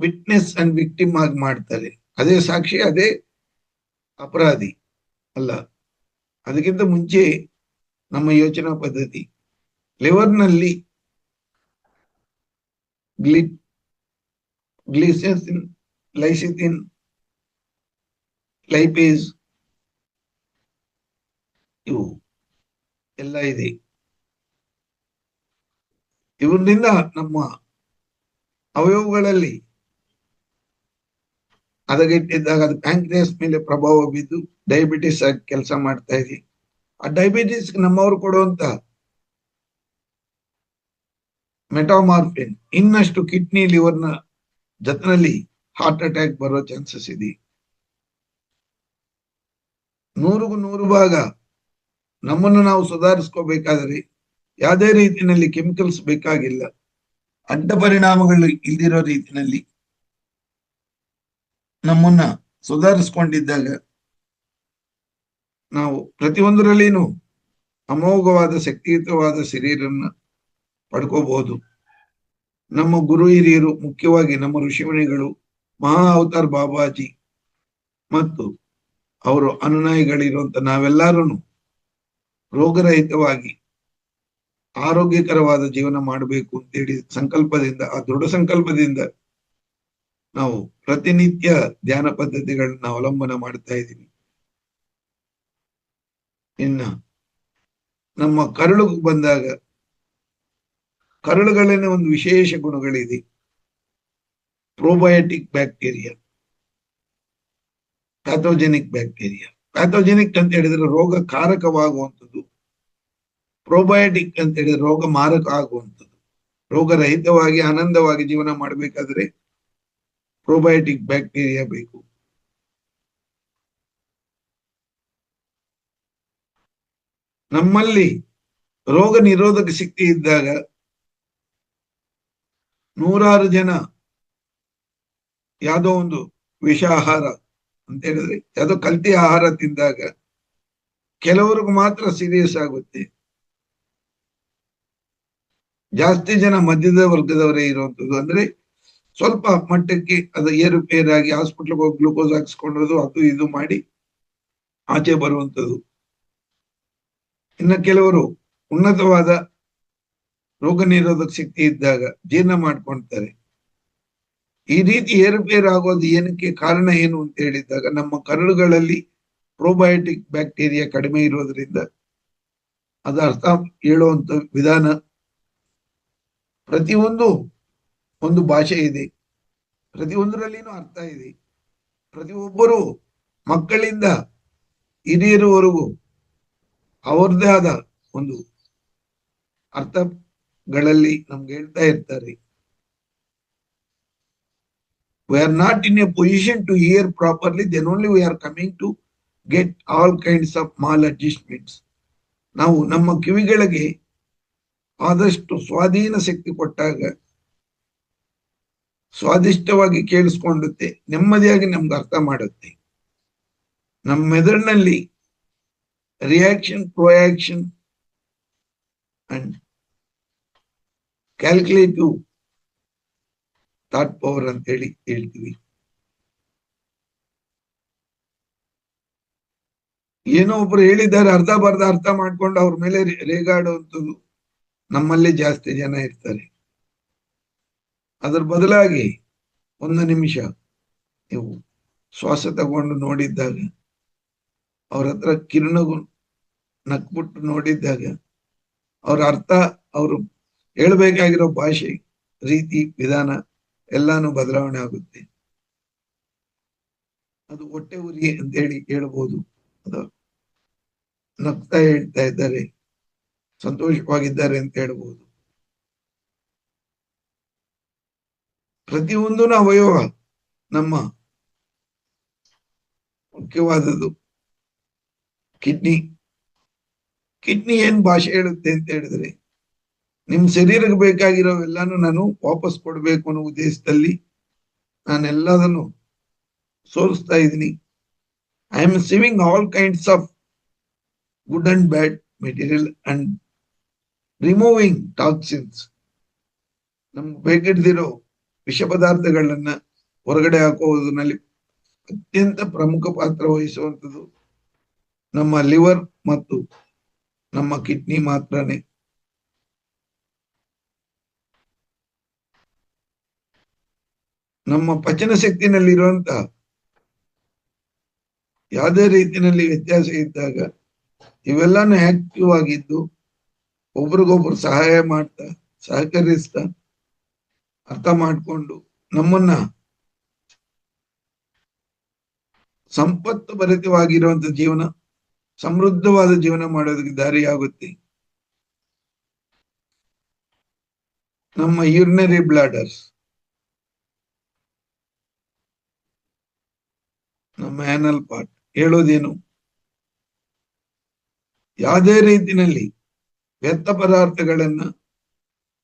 ವಿಟ್ನೆಸ್ ಅಂಡ್ ವಿಕ್ಟಿಮ್ ಆಗಿ ಮಾಡ್ತಾರೆ. ಅದೇ ಸಾಕ್ಷಿ, ಅದೇ ಅಪರಾಧಿ ಅಲ್ಲ. ಅದಕ್ಕಿಂತ ಮುಂಚೆ ನಮ್ಮ ಯೋಚನಾ ಪದ್ಧತಿ. ಲಿವರ್ನಲ್ಲಿ ಗ್ಲಿಸರಿನ್, ಲೈಸಿಥಿನ್, ಲೈಪೇಸ್ ಇವು ಎಲ್ಲ ಇದೆ. ಇವರಿಂದ ನಮ್ಮ ಅವಯವಗಳಲ್ಲಿ ಹದಗೆಟ್ಟಿದ್ದಾಗ ಅದು ಪ್ಯಾಂಕ್ರಿಯಾಸ್ ಮೇಲೆ ಪ್ರಭಾವ ಬಿದ್ದು ಡಯಾಬಿಟಿಸ್ ಆಗಿ ಕೆಲಸ ಮಾಡ್ತಾ ಇದೆ. ಆ ಡಯಾಬಿಟಿಸ್ ನಮ್ಮವರು ಕೊಡುವಂತ ಮೆಟಾಮಾರ್ಫಿನ್ ಇನ್ನಷ್ಟು ಕಿಡ್ನಿ ಲಿವರ್ನ ಜೊತೆನಲ್ಲಿ ಹಾರ್ಟ್ ಅಟ್ಯಾಕ್ ಬರೋ ಚಾನ್ಸಸ್ ಇದೆ. 100ಕ್ಕೆ 100 ಭಾಗ ನಮ್ಮನ್ನು ನಾವು ಸುಧಾರಿಸ್ಕೋಬೇಕಾದ್ರೆ ಯಾವುದೇ ರೀತಿಯಲ್ಲಿ ಕೆಮಿಕಲ್ಸ್ ಬೇಕಾಗಿಲ್ಲ. ಅಡ್ಡ ಪರಿಣಾಮಗಳು ಇಲ್ದಿರೋ ರೀತಿಯಲ್ಲಿ ನಮ್ಮನ್ನ ಸುಧಾರಿಸ್ಕೊಂಡಿದ್ದಾಗ ನಾವು ಪ್ರತಿಯೊಂದರಲ್ಲಿನೂ ಅಮೋಘವಾದ ಶಕ್ತಿಯುತವಾದ ಶರೀರನ್ನ ಪಡ್ಕೋಬಹುದು. ನಮ್ಮ ಗುರು ಹಿರಿಯರು, ಮುಖ್ಯವಾಗಿ ನಮ್ಮ ಋಷಿಮುನಿಗಳು, ಮಹಾ ಅವತಾರ್ ಬಾಬಾಜಿ ಮತ್ತು ಅವರು ಅನುಯಾಯಿಗಳಿರುವಂತ ನಾವೆಲ್ಲರೂ ರೋಗರಹಿತವಾಗಿ ಆರೋಗ್ಯಕರವಾದ ಜೀವನ ಮಾಡಬೇಕು ಅಂತೇಳಿ ಸಂಕಲ್ಪದಿಂದ, ಆ ದೃಢ ಸಂಕಲ್ಪದಿಂದ ನಾವು ಪ್ರತಿನಿತ್ಯ ಧ್ಯಾನ ಪದ್ಧತಿಗಳನ್ನ ಅವಲಂಬನ ಮಾಡ್ತಾ ಇದ್ದೀವಿ. ಇನ್ನ ನಮ್ಮ ಕರಳು ಬಂದಾಗ, ಕರಳುಗಳನ್ನ ಒಂದು ವಿಶೇಷ ಗುಣಗಳಿದೆ. Probiotic bacteria, pathogenic bacteria. Pathogenic ಅಂತ ಹೇಳಿದ್ರೆ ರೋಗ ಕಾರಕವಾಗುವಂಥದ್ದು, ಪ್ರೋಬಯೋಟಿಕ್ ಅಂತ ಹೇಳಿದ್ರೆ ರೋಗ ಮಾರಕ ಆಗುವಂಥದ್ದು. ರೋಗರಹಿತವಾಗಿ ಆನಂದವಾಗಿ ಜೀವನ ಮಾಡಬೇಕಾದ್ರೆ ಪ್ರೋಬಯೋಟಿಕ್ ಬ್ಯಾಕ್ಟೀರಿಯಾ ಬೇಕು. ನಮ್ಮಲ್ಲಿ ರೋಗ ನಿರೋಧಕ ಶಕ್ತಿ ಇದ್ದಾಗ 100 ಜನ ಯಾವುದೋ ಒಂದು ವಿಷ ಆಹಾರ ಅಂತ ಹೇಳಿದ್ರೆ ಯಾವುದೋ ಕಲ್ತಿ ಆಹಾರ ತಿಂದಾಗ ಕೆಲವರಿಗೂ ಮಾತ್ರ ಸೀರಿಯಸ್ ಆಗುತ್ತೆ. ಜಾಸ್ತಿ ಜನ ಮಧ್ಯದ ವರ್ಗದವರೇ ಇರುವಂತದ್ದು. ಅಂದ್ರೆ ಸ್ವಲ್ಪ ಮಟ್ಟಕ್ಕೆ ಅದು ಏರುಪೇರಾಗಿ ಹಾಸ್ಪಿಟ್ಲ್ಗೆ ಹೋಗಿ ಗ್ಲೂಕೋಸ್ ಹಾಕ್ಸ್ಕೊಂಡೋದು, ಅದು ಇದು ಮಾಡಿ ಆಚೆ ಬರುವಂಥದ್ದು. ಇನ್ನು ಕೆಲವರು ಉನ್ನತವಾದ ರೋಗ ನಿರೋಧಕ ಶಕ್ತಿ ಇದ್ದಾಗ ಜೀರ್ಣ ಮಾಡ್ಕೊಳ್ತಾರೆ. ಈ ರೀತಿ ಏರುಪೇರು ಆಗೋದು ಏನಕ್ಕೆ ಕಾರಣ ಏನು ಅಂತ ಹೇಳಿದಾಗ ನಮ್ಮ ಕರಳುಗಳಲ್ಲಿ ಪ್ರೋಬಯೋಟಿಕ್ ಬ್ಯಾಕ್ಟೀರಿಯಾ ಕಡಿಮೆ ಇರೋದ್ರಿಂದ. ಅದು ಅರ್ಥ ಹೇಳುವಂತ ವಿಧಾನ, ಪ್ರತಿಯೊಂದು ಒಂದು ಭಾಷೆ ಇದೆ, ಪ್ರತಿಯೊಂದರಲ್ಲಿನೂ ಅರ್ಥ ಇದೆ. ಪ್ರತಿಯೊಬ್ಬರು ಮಕ್ಕಳಿಂದ ಹಿರಿಯರವರೆಗೂ ಅವರದೇ ಆದ ಒಂದು ಅರ್ಥಗಳಲ್ಲಿ ನಮ್ಗೆ ಹೇಳ್ತಾ ಇರ್ತಾರೆ. We are not in a position to hear properly, then only we are coming to get all kinds of maladjustments. ನಾವು ನಮ್ಮ ಕಿವಿಗಳಿಗೆ ಆದಷ್ಟು ಸ್ವಾಧೀನ ಶಕ್ತಿ ಕೊಟ್ಟಾಗ ಸ್ವಾದಿಷ್ಟವಾಗಿ ಕೇಳಿಸ್ಕೊಂಡುತ್ತೆ, ನೆಮ್ಮದಿಯಾಗಿ ನಮ್ಗೆ ಅರ್ಥ ಮಾಡುತ್ತೆ. ನಮ್ಮ ಮೆದುಳಿನಲ್ಲಿ reaction, proaction and calculative thought power ಅಂತ ಹೇಳಿ ಹೇಳ್ತೀವಿ. ಏನೋ ಒಬ್ರು ಹೇಳಿದ್ದಾರೆ, ಅರ್ಧ ಬರ್ಧ ಅರ್ಥ ಮಾಡ್ಕೊಂಡು ಅವ್ರ ಮೇಲೆ ರೇಗಾಡುವಂಥದ್ದು ನಮ್ಮಲ್ಲಿ ಜಾಸ್ತಿ ಜನ ಇರ್ತಾರೆ. ಅದರ ಬದಲಾಗಿ 1 ನಿಮಿಷ ನೀವು ಶ್ವಾಸ ತಗೊಂಡು ನೋಡಿದ್ದಾಗ, ಅವ್ರ ಹತ್ರ ಕಿರಣಗು ನಕ್ಬಿಟ್ಟು ನೋಡಿದ್ದಾಗ ಅವ್ರ ಅರ್ಥ, ಅವರು ಹೇಳ್ಬೇಕಾಗಿರೋ ಭಾಷೆ, ರೀತಿ, ವಿಧಾನ ಎಲ್ಲಾನು ಬದಲಾವಣೆ ಆಗುತ್ತೆ. ಅದು ಹೊಟ್ಟೆ ಉರಿ ಅಂತ ಹೇಳಿ ಹೇಳ್ಬೋದು. ಅದು ನಗ್ತಾ ಹೇಳ್ತಾ ಇದ್ದಾರೆ, ಸಂತೋಷವಾಗಿದ್ದಾರೆ ಅಂತ ಹೇಳ್ಬೋದು. ಪ್ರತಿಯೊಂದು ಅವಯವ ನಮ್ಮ ಮುಖ್ಯವಾದದ್ದು ಕಿಡ್ನಿ. ಕಿಡ್ನಿ ಏನ್ ಭಾಷೆ ಹೇಳುತ್ತೆ ಅಂತ ಹೇಳಿದ್ರೆ, ನಿಮ್ ಶರೀರಕ್ಕೆ ಬೇಕಾಗಿರೋವೆಲ್ಲಾನು ನಾನು ವಾಪಸ್ ಕೊಡ್ಬೇಕು ಅನ್ನೋ ಉದ್ದೇಶದಲ್ಲಿ ನಾನೆಲ್ಲದನ್ನು ಸೋರಿಸ್ತಾ ಇದ್ದೀನಿ. I am ಸಿವಿಂಗ್ all kinds of good and bad material and removing toxins. ನಮ್ಗೆ ಬೇಕಿಡ್ದಿರೋ ವಿಷ ಪದಾರ್ಥಗಳನ್ನ ಹೊರಗಡೆ ಹಾಕೋದ್ರಲ್ಲಿ ಅತ್ಯಂತ ಪ್ರಮುಖ ಪಾತ್ರ ವಹಿಸುವಂಥದ್ದು ನಮ್ಮ ಲಿವರ್ ಮತ್ತು ನಮ್ಮ ಕಿಡ್ನಿ ಮಾತ್ರನೇ. ನಮ್ಮ ಪಚನ ಶಕ್ತಿನಲ್ಲಿರುವಂತ ಯಾವುದೇ ರೀತಿಯಲ್ಲಿ ವ್ಯತ್ಯಾಸ ಇದ್ದಾಗ ಇವೆಲ್ಲಾನು ಆಕ್ಟಿವ್ ಆಗಿದ್ದು ಒಬ್ರಿಗೊಬ್ರು ಸಹಾಯ ಮಾಡ್ತಾ ಸಹಕರಿಸ್ತಾ ಅರ್ಥ ಮಾಡಿಕೊಂಡು ನಮ್ಮನ್ನ ಸಂಪತ್ತು ಭರಿತವಾಗಿರುವಂತ ಜೀವನ, ಸಮೃದ್ಧವಾದ ಜೀವನ ಮಾಡೋದಕ್ಕೆ ದಾರಿಯಾಗುತ್ತೆ. ನಮ್ಮ ಯೂರಿನರಿ ಬ್ಲಾಡರ್ಸ್, ನಮ್ಮ ಆನಲ್ ಪಾರ್ಟ್ ಹೇಳೋದೇನು, ಯಾವುದೇ ರೀತಿಯಲ್ಲಿ ವ್ಯರ್ಥ ಪದಾರ್ಥಗಳನ್ನ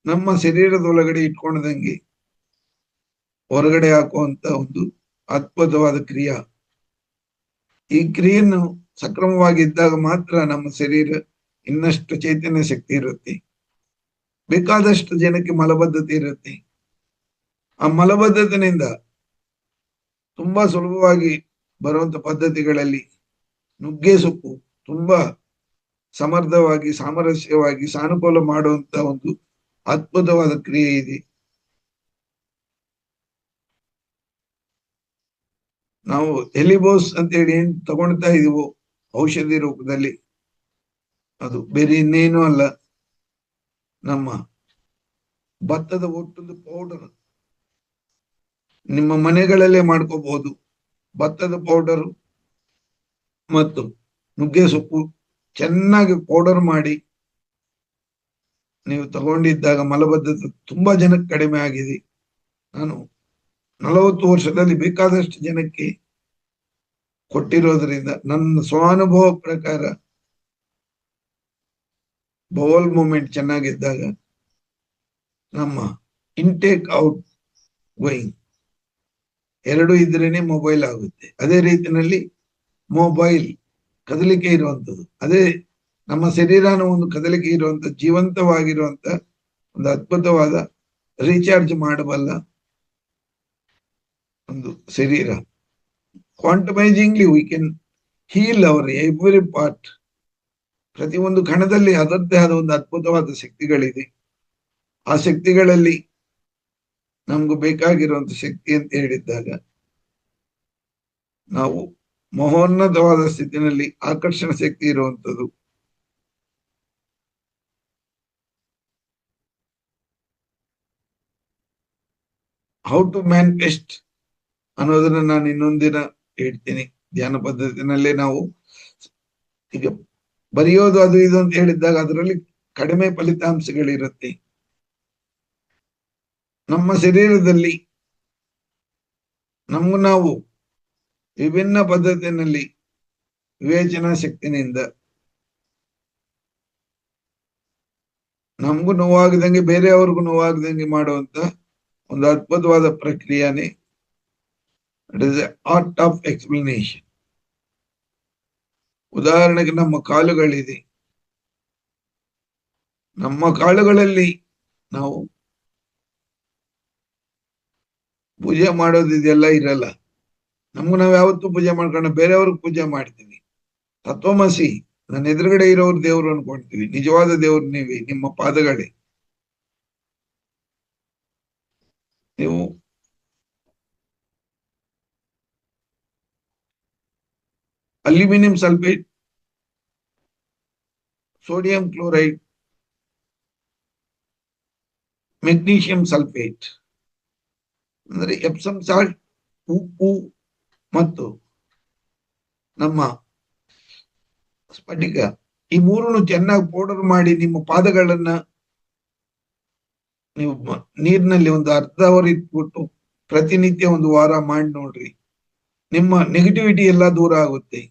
ನಮ್ಮ ಶರೀರದೊಳಗಡೆ ಇಟ್ಕೊಂಡಂಗೆ ಹೊರಗಡೆ ಹಾಕುವಂತ ಒಂದು ಅದ್ಭುತವಾದ ಕ್ರಿಯೆ. ಈ ಕ್ರಿಯೆಯನ್ನು ಸಕ್ರಮವಾಗಿದ್ದಾಗ ಮಾತ್ರ ನಮ್ಮ ಶರೀರ ಇನ್ನಷ್ಟು ಚೈತನ್ಯ ಶಕ್ತಿ ಇರುತ್ತೆ. ಬೇಕಾದಷ್ಟು ಜನಕ್ಕೆ ಮಲಬದ್ಧತೆ ಇರುತ್ತೆ. ಆ ಮಲಬದ್ಧತೆಯಿಂದ ತುಂಬಾ ಸುಲಭವಾಗಿ ಬರುವಂತ ಪದ್ಧತಿಗಳಲ್ಲಿ ನುಗ್ಗೆ ಸೊಪ್ಪು ತುಂಬಾ ಸಮರ್ಥವಾಗಿ ಸಾಮರಸ್ಯವಾಗಿ ಸಾನುಕೂಲ ಮಾಡುವಂತ ಒಂದು ಅದ್ಭುತವಾದ ಕ್ರಿಯೆ ಇದೆ. ನಾವು ಎಲಿಬೋಸ್ ಅಂತೇಳಿ ಏನ್ ತಗೊಳ್ತಾ ಇದೀವೋ ಔಷಧಿ ರೂಪದಲ್ಲಿ, ಅದು ಬೇರೆ ಇನ್ನೇನು ಅಲ್ಲ, ನಮ್ಮ ಭತ್ತದ ಹೊಟ್ಟದ ಪೌಡರ್ ನಿಮ್ಮ ಮನೆಗಳಲ್ಲೇ ಮಾಡ್ಕೋಬಹುದು. ಭತ್ತದ ಪೌಡರ್ ಮತ್ತು ನುಗ್ಗೆ ಸೊಪ್ಪು ಚೆನ್ನಾಗಿ ಪೌಡರ್ ಮಾಡಿ ನೀವು ತಗೊಂಡಿದ್ದಾಗ ಮಲಬದ್ಧತೆ ತುಂಬಾ ಜನಕ್ಕೆ ಕಡಿಮೆ ಆಗಿದೆ. ನಾನು 40 ವರ್ಷದಲ್ಲಿ ಬೇಕಾದಷ್ಟು ಜನಕ್ಕೆ ಕೊಟ್ಟಿರೋದ್ರಿಂದ ನನ್ನ ಸ್ವಾನುಭವ ಪ್ರಕಾರ ಬೌಲ್ ಮೂಮೆಂಟ್ ಚೆನ್ನಾಗಿದ್ದಾಗ ನಮ್ಮ ಇಂಟೇಕ್ ಔಟ್ ಗೋಯಿಂಗ್ ಎರಡು ಇದ್ರೇನೆ ಮೊಬೈಲ್ ಆಗುತ್ತೆ. ಅದೇ ರೀತಿಯಲ್ಲಿ ಮೊಬೈಲ್ ಕದಲಿಕೆ ಇರುವಂತದ್ದು, ಅದೇ ನಮ್ಮ ಶರೀರನ ಒಂದು ಕದಲಿಕೆ ಇರುವಂತ ಜೀವಂತವಾಗಿರುವಂತ ಒಂದು ಅದ್ಭುತವಾದ ರೀಚಾರ್ಜ್ ಮಾಡಬಲ್ಲ ಒಂದು ಶರೀರ. Quantumisingly we can heal our every part. ಪ್ರತಿಯೊಂದು ಕಣದಲ್ಲಿ ಅದರದ್ದೇ ಆದ ಒಂದು ಅದ್ಭುತವಾದ ಶಕ್ತಿಗಳಿದೆ. ಆ ಶಕ್ತಿಗಳಲ್ಲಿ ನಮ್ಗೂ ಬೇಕಾಗಿರುವಂತ ಶಕ್ತಿ ಅಂತ ಹೇಳಿದ್ದಾಗ ನಾವು ಮಹೋನ್ನತವಾದ ಸ್ಥಿತಿನಲ್ಲಿ ಆಕರ್ಷಣ ಶಕ್ತಿ ಇರುವಂತದ್ದು. ಹೌ ಟು ಮ್ಯಾನಿಫೆಸ್ಟ್ ಅನ್ನೋದನ್ನ ನಾನು ಇನ್ನೊಂದಿನ ಹೇಳ್ತೀನಿ. ಧ್ಯಾನ ಪದ್ಧತಿನಲ್ಲೇ ನಾವು ಈಗ ಬರೆಯೋದು ಅದು ಇದು ಅಂತ ಹೇಳಿದ್ದಾಗ ಅದರಲ್ಲಿ ಕಡಿಮೆ ಫಲಿತಾಂಶಗಳಿರುತ್ತೆ. ನಮ್ಮ ಶರೀರದಲ್ಲಿ ನಮಗೂ ನಾವು ವಿಭಿನ್ನ ಪದ್ಧತಿಯಲ್ಲಿ ವಿವೇಚನಾ ಶಕ್ತಿನಿಂದ ನಮಗೂ ನೋವಾಗದಂಗೆ ಬೇರೆಯವ್ರಿಗೂ ನೋವಾಗದಂಗೆ ಮಾಡುವಂತ ಒಂದು ಅದ್ಭುತವಾದ ಪ್ರಕ್ರಿಯೆನೇ it is art of explanation. ಉದಾಹರಣೆಗೆ ನಮ್ಮ ಕಾಲುಗಳಿದೆ. ನಮ್ಮ ಕಾಲುಗಳಲ್ಲಿ ನಾವು ಪೂಜೆ ಮಾಡೋದು ಇದೆಲ್ಲ ಇರಲ್ಲ. ನಮ್ಗೂ ನಾವ್ ಯಾವತ್ತೂ ಪೂಜೆ ಮಾಡ್ಕೊಂಡು ಬೇರೆಯವ್ರಿಗೆ ಪೂಜೆ ಮಾಡ್ತೀವಿ. ತತ್ವಮಸಿ, ನನ್ನ ಎದುರುಗಡೆ ಇರೋರು ದೇವ್ರು ಅನ್ಕೊಳ್ತೀವಿ. ನಿಜವಾದ ದೇವ್ರು ನೀವೇ, ನಿಮ್ಮ ಪಾದಗಳೇ. ನೀವು aluminium sulphate, sodium chloride, magnesium sulphate ಅಂದ್ರೆ ಎಪ್ಸಮ್ ಸಾಲ್ಟ್, ಉಪ್ಪು ಮತ್ತು ನಮ್ಮ ಸ್ಫಟಿಕ, ಈ ಮೂರನ್ನು ಚೆನ್ನಾಗಿ ಪೌಡರ್ ಮಾಡಿ ನಿಮ್ಮ ಪಾದಗಳನ್ನ ನೀವು ನೀರಿನಲ್ಲಿ ಒಂದು ಅರ್ಧ ಅವರ್ ಇಟ್ಬಿಟ್ಟು ಪ್ರತಿನಿತ್ಯ ಒಂದು ವಾರ ಮಾಡಿ ನೋಡ್ರಿ. ನಿಮ್ಮ ನೆಗೆಟಿವಿಟಿ ಎಲ್ಲ ದೂರ ಆಗುತ್ತೆ,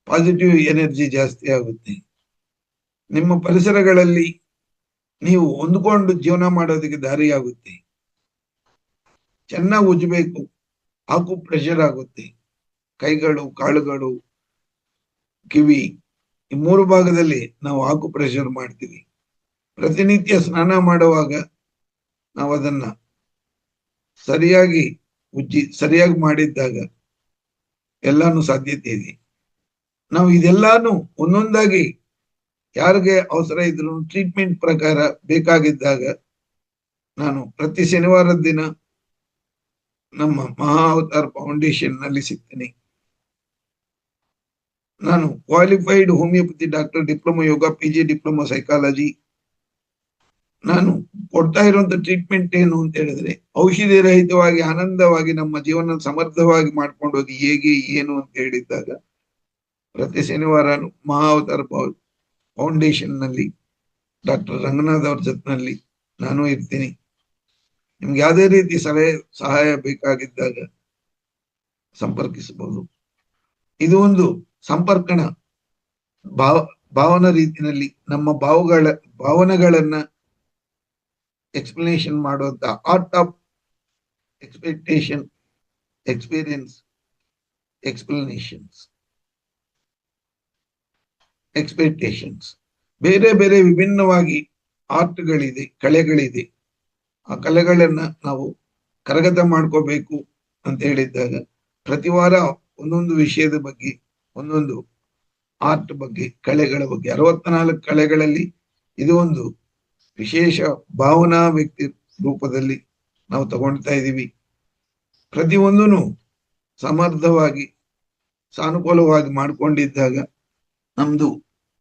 ಪಾಸಿಟಿವ್ ಎನರ್ಜಿ ಜಾಸ್ತಿ ಆಗುತ್ತೆ. ನಿಮ್ಮ ಪರಿಸರಗಳಲ್ಲಿ ನೀವು ಹೊಂದ್ಕೊಂಡು ಜೀವನ ಮಾಡೋದಕ್ಕೆ ದಾರಿಯಾಗುತ್ತೆ. ಚೆನ್ನಾಗಿ ಉಜ್ಜಬೇಕು, ಹಾಕು ಪ್ರೆಷರ್ ಆಗುತ್ತೆ. ಕೈಗಳು, ಕಾಳುಗಳು, ಕಿವಿ, ಈ 3 ಭಾಗದಲ್ಲಿ ನಾವು ಹಾಕು ಪ್ರೆಷರ್ ಮಾಡ್ತೀವಿ. ಪ್ರತಿನಿತ್ಯ ಸ್ನಾನ ಮಾಡುವಾಗ ನಾವು ಅದನ್ನ ಸರಿಯಾಗಿ ಉಜ್ಜಿ ಸರಿಯಾಗಿ ಮಾಡಿದ್ದಾಗ ಎಲ್ಲಾನು ಸಾಧ್ಯತೆ ಇದೆ. ನಾವು ಇದೆಲ್ಲಾನು ಒಂದೊಂದಾಗಿ ಯಾರಿಗೆ ಅವಸರ ಇದ್ರು ಟ್ರೀಟ್ಮೆಂಟ್ ಪ್ರಕಾರ ಬೇಕಾಗಿದ್ದಾಗ ನಾನು ಪ್ರತಿ ಶನಿವಾರದ ದಿನ ನಮ್ಮ ಮಹಾ ಅವತಾರ್ ಫೌಂಡೇಶನ್ ನಲ್ಲಿ ಸಿಗ್ತೀನಿ. ನಾನು ಕ್ವಾಲಿಫೈಡ್ ಹೋಮಿಯೋಪತಿ ಡಾಕ್ಟರ್, ಡಿಪ್ಲೊಮಾ ಯೋಗ, PG ಡಿಪ್ಲೊಮಾ ಸೈಕಾಲಜಿ. ನಾನು ಕೊಡ್ತಾ ಇರುವಂತ ಟ್ರೀಟ್ಮೆಂಟ್ ಏನು ಅಂತ ಹೇಳಿದ್ರೆ, ಔಷಧಿ ರಹಿತವಾಗಿ ಆನಂದವಾಗಿ ನಮ್ಮ ಜೀವನ ಸಮರ್ಥವಾಗಿ ಮಾಡ್ಕೊಂಡು ಹೋಗಿ ಹೇಗೆ ಏನು ಅಂತ ಹೇಳಿದ್ದಾಗ ಪ್ರತಿ ಶನಿವಾರ ಮಹಾ ಅವತಾರ್ ಫೌಂಡೇಶನ್ ನಲ್ಲಿ ಡಾಕ್ಟರ್ ರಂಗನಾಥ್ ಅವ್ರ ಜೊತೆನಲ್ಲಿ ನಾನು ಇರ್ತೀನಿ. ನಿಮ್ಗೆ ಯಾವುದೇ ರೀತಿ ಸಹಾಯ ಬೇಕಾಗಿದ್ದಾಗ ಸಂಪರ್ಕಿಸಬಹುದು. ಇದು ಒಂದು ಸಂಪರ್ಕಣ ಭಾವನಾ ರೀತಿಯಲ್ಲಿ ನಮ್ಮ ಭಾವನೆಗಳನ್ನ ಎಕ್ಸ್ಪ್ಲನೇಷನ್ ಮಾಡುವಂತ ಆರ್ಟ್ ಆಫ್ ಎಕ್ಸ್ಪೀರಿಯನ್ಸ್ ಎಕ್ಸ್ಪೆಕ್ಟೇಷನ್ಸ್ ಬೇರೆ ಬೇರೆ ವಿಭಿನ್ನವಾಗಿ ಆರ್ಟ್ಗಳಿದೆ, ಕಲೆಗಳಿದೆ. ಆ ಕಲೆಗಳನ್ನ ನಾವು ಕರಗತ ಮಾಡ್ಕೋಬೇಕು ಅಂತ ಹೇಳಿದ್ದಾಗ ಪ್ರತಿ ವಾರ ಒಂದೊಂದು ವಿಷಯದ ಬಗ್ಗೆ, ಒಂದೊಂದು ಆರ್ಟ್ ಬಗ್ಗೆ, ಕಲೆಗಳ ಬಗ್ಗೆ 64 ಕಲೆಗಳಲ್ಲಿ ಇದು ಒಂದು ವಿಶೇಷ ಭಾವನಾ ವ್ಯಕ್ತಿ ರೂಪದಲ್ಲಿ ನಾವು ತಗೊಳ್ತಾ ಇದ್ದೀವಿ. ಪ್ರತಿಯೊಂದೂ ಸಮರ್ಥವಾಗಿ ಸಾನುಕೂಲವಾಗಿ ಮಾಡ್ಕೊಂಡಿದ್ದಾಗ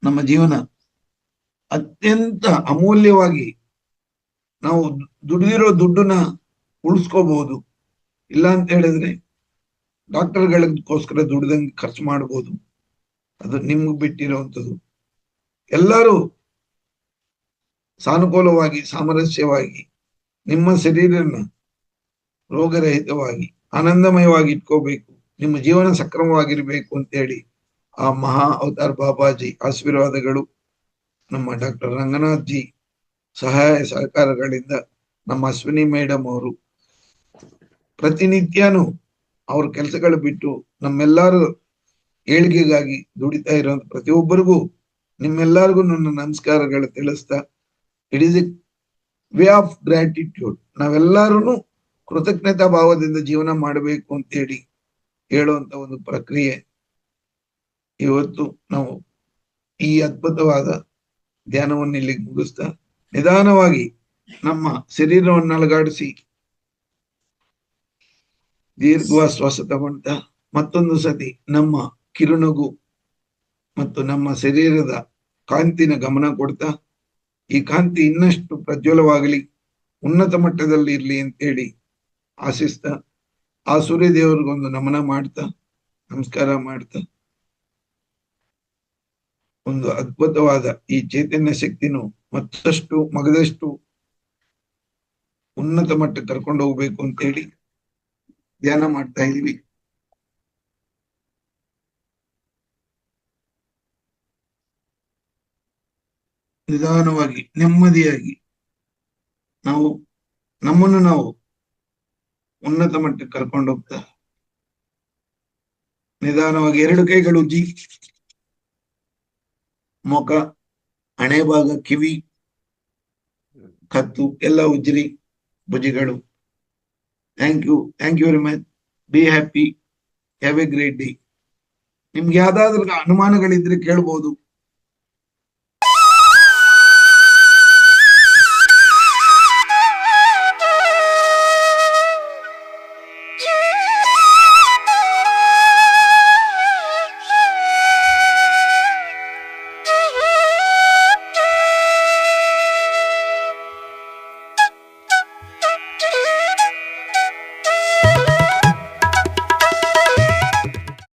ನಮ್ಮ ಜೀವನ ಅತ್ಯಂತ ಅಮೂಲ್ಯವಾಗಿ ನಾವು ದುಡಿದಿರೋ ದುಡ್ಡನ್ನ ಉಳಿಸ್ಕೋಬಹುದು. ಇಲ್ಲ ಅಂತ ಹೇಳಿದ್ರೆ ಡಾಕ್ಟರ್ಗಳಿಗೋಸ್ಕರ ದುಡ್ದಂಗೆ ಖರ್ಚು ಮಾಡಬಹುದು. ಅದು ನಿಮ್ಗೆ ಬಿಟ್ಟಿರುವಂಥದ್ದು. ಎಲ್ಲರೂ ಸಾನುಕೂಲವಾಗಿ, ಸಾಮರಸ್ಯವಾಗಿ ನಿಮ್ಮ ಶರೀರನ ರೋಗರಹಿತವಾಗಿ ಆನಂದಮಯವಾಗಿ ಇಟ್ಕೋಬೇಕು, ನಿಮ್ಮ ಜೀವನ ಸಕ್ರಮವಾಗಿರ್ಬೇಕು ಅಂತೇಳಿ ಆ ಮಹಾ ಅವತಾರ್ ಬಾಬಾಜಿ ಆಶೀರ್ವಾದಗಳು, ನಮ್ಮ ಡಾಕ್ಟರ್ ರಂಗನಾಥ್ ಜಿ ಸಹಾಯ ಸಹಕಾರಗಳಿಂದ ನಮ್ಮ ಅಶ್ವಿನಿ ಮೇಡಮ್ ಅವರು ಪ್ರತಿನಿತ್ಯನೂ ಅವ್ರ ಕೆಲಸಗಳು ಬಿಟ್ಟು ನಮ್ಮೆಲ್ಲರೂ ಏಳಿಗೆಗಾಗಿ ದುಡಿತಾ ಇರುವಂತ ಪ್ರತಿಯೊಬ್ಬರಿಗೂ ನಿಮ್ಮೆಲ್ಲರಿಗೂ ನನ್ನ ನಮಸ್ಕಾರಗಳು ತಿಳಿಸ್ತಾ, it is A way of gratitude. ನಾವೆಲ್ಲರೂ ಕೃತಜ್ಞತಾ ಭಾವದಿಂದ ಜೀವನ ಮಾಡಬೇಕು ಅಂತೇಳಿ ಹೇಳುವಂತ ಒಂದು ಪ್ರಕ್ರಿಯೆ. ಇವತ್ತು ನಾವು ಈ ಅದ್ಭುತವಾದ ಧ್ಯಾನವನ್ನು ಇಲ್ಲಿಗೆ ಮುಗಿಸ್ತಾ ನಿಧಾನವಾಗಿ ನಮ್ಮ ಶರೀರವನ್ನು ಅಲುಗಾಡಿಸಿ ದೀರ್ಘಶ್ವಾಸ ತಗೊಂತ ಮತ್ತೊಂದು ಸತಿ ನಮ್ಮ ಕಿರುನಗು ಮತ್ತು ನಮ್ಮ ಶರೀರದ ಕಾಂತಿನ ಗಮನ ಕೊಡ್ತಾ, ಈ ಕಾಂತಿ ಇನ್ನಷ್ಟು ಪ್ರಜ್ವಲವಾಗಲಿ, ಉನ್ನತ ಮಟ್ಟದಲ್ಲಿ ಇರ್ಲಿ ಅಂತೇಳಿ ಆಶಿಸ್ತಾ, ಆ ಸೂರ್ಯ ದೇವರಿಗೊಂದು ನಮನ ಮಾಡ್ತಾ, ನಮಸ್ಕಾರ ಮಾಡ್ತಾ, ಒಂದು ಅದ್ಭುತವಾದ ಈ ಚೈತನ್ಯ ಶಕ್ತಿನೂ ಮತ್ತಷ್ಟು ಮಗದಷ್ಟು ಉನ್ನತ ಮಟ್ಟಕ್ಕೆ ಕರ್ಕೊಂಡು ಹೋಗ್ಬೇಕು ಅಂತೇಳಿ ಧ್ಯಾನ ಮಾಡ್ತಾ ಇದೀವಿ. ನಿಧಾನವಾಗಿ ನೆಮ್ಮದಿಯಾಗಿ ನಮ್ಮನ್ನು ನಾವು ಉನ್ನತ ಮಟ್ಟಕ್ಕೆ ಕರ್ಕೊಂಡು ಹೋಗ್ತಾ ನಿಧಾನವಾಗಿ 2 ಕೈಗಳು ಉಜ್ಜಿ, ಮುಖ, ಹಣೆ ಭಾಗ, ಕಿವಿ, ಕತ್ತು ಎಲ್ಲ ಉಜ್ರಿ, ಭುಜಗಳು. Thank you very much. Be happy. Have a great day. ನಿಮ್ಗೆ ಯಾವ್ದಾದ್ರು ಅನುಮಾನಗಳಿದ್ರೆ ಕೇಳ್ಬೋದು.